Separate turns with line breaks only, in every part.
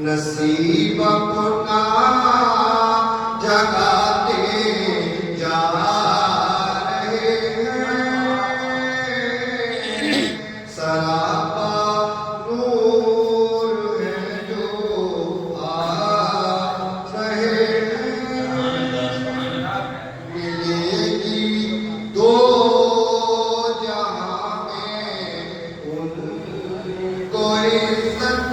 नसीब अपना जगाते जा रहे हैं, सरापा नूर है जो आ रहे हैं। मिलेगी दो जहां में उनको इज्जत,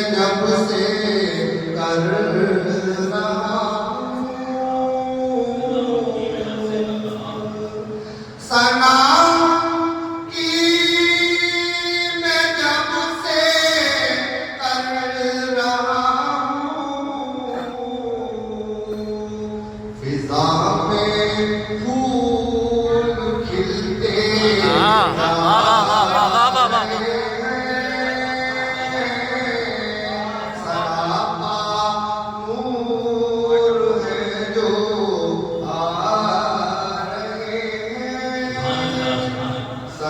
जब से कर रहा सलाम की मैं जब से कर रहा फिजा में फूल खिलते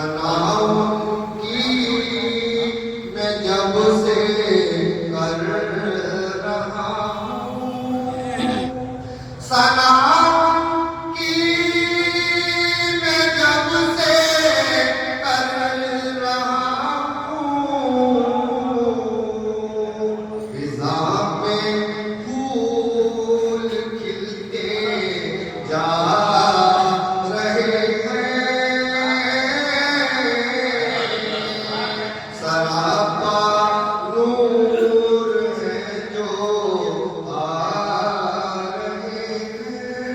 सनाओं की मैं जब से कर रहा हूँ, सनाओं की मैं जब से कर रहा हूँ। फिजा में फूल खिलते जा रहे हैं, सरापा नूर है जो आ रहे हैं।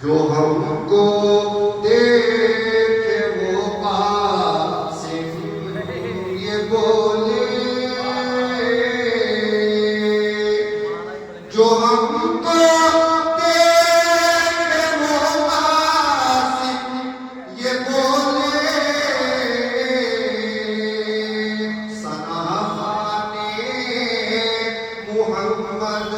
जो हमको देखे वो पास ये बोले, जो हमको देखे वो पास ये बोले, सना ने मुहम्मद